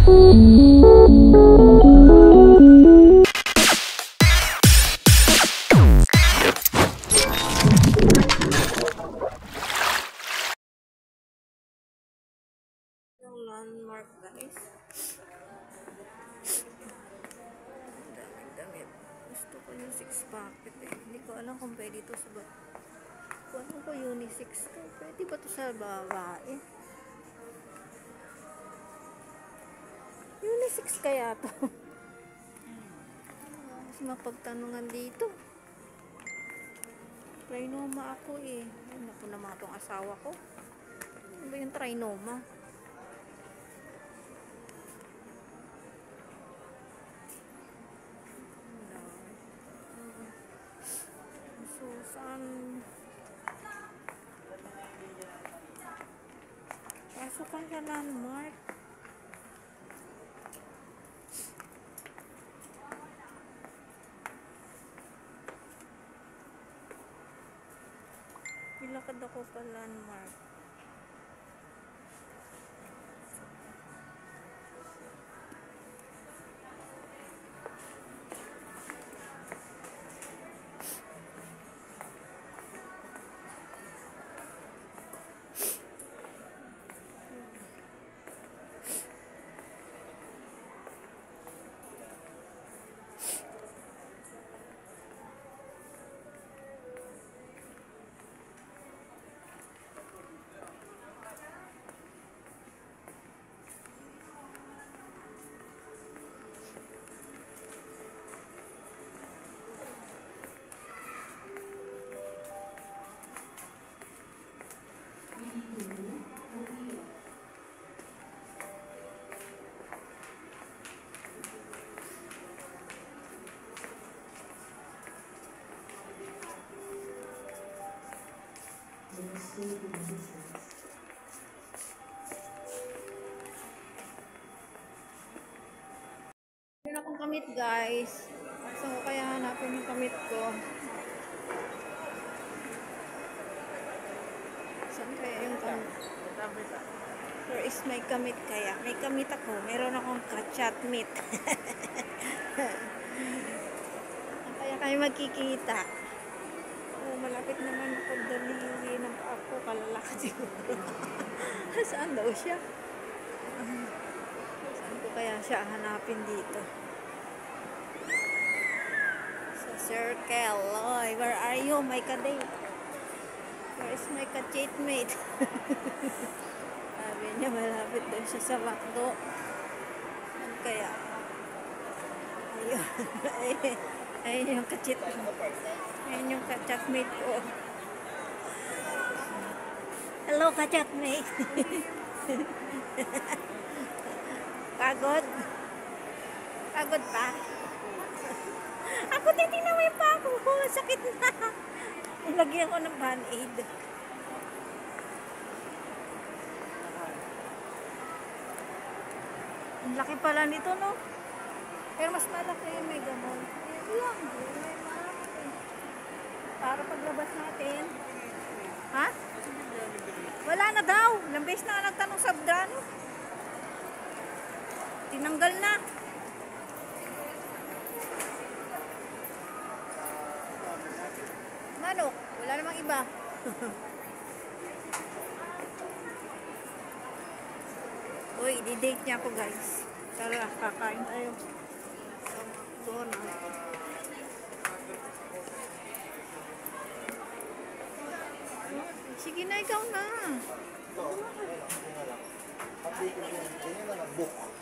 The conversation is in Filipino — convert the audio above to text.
Yung landmark, guys. Damit. Gusto ko yung 6 packet eh. Hindi ko alam kung pwede ito sa babae. Kung ano ko unisex to. Pwede ba ito sa babae? Unisex kaya to? Mas mapagtanungan dito. Trinoma ako eh. Ay, naku naman itong asawa ko. Ano ba yung trinoma? Susan. Pasukan sa landmark. Nilakad ako pa landmark. Meron akong kamit, guys. Saan ko kaya hanapin yung kamit ko? Saan kaya yung kamit? Where is my kamit kaya? May kamit ako. Meron akong kachat meat. Kaya kayo magkikita. Oh, malapit naman pagdalili ng ako. Kalalakad siguro. Saan daw siya? Saan ko kaya siya hanapin dito? Sa circle. Oy, where are you, my kadate? Where is my kachat mate? Sabi niya malapit daw siya sa McDo. Ano kaya? Ayun. Ayun yung kachat. Ayun yung kachat mate ko. Hello, kachat mate. Pagod? Pagod pa? Ako titignan mo yung pako ko. Sakit na. Ilagyan ko ng band-aid. Ang laki pala nito, no? Pero mas malaki yung Mega Mall. Yan lang. May malaki. Para paglabas natin. Ha? Wala na daw. Ilang beses na nagtanong sa Abdano. Tinanggal na. Manok. Wala namang iba. Uy, i-date niya ako, guys. Tara, kakain tayo. Doon. Sige na, ikaw na. Book.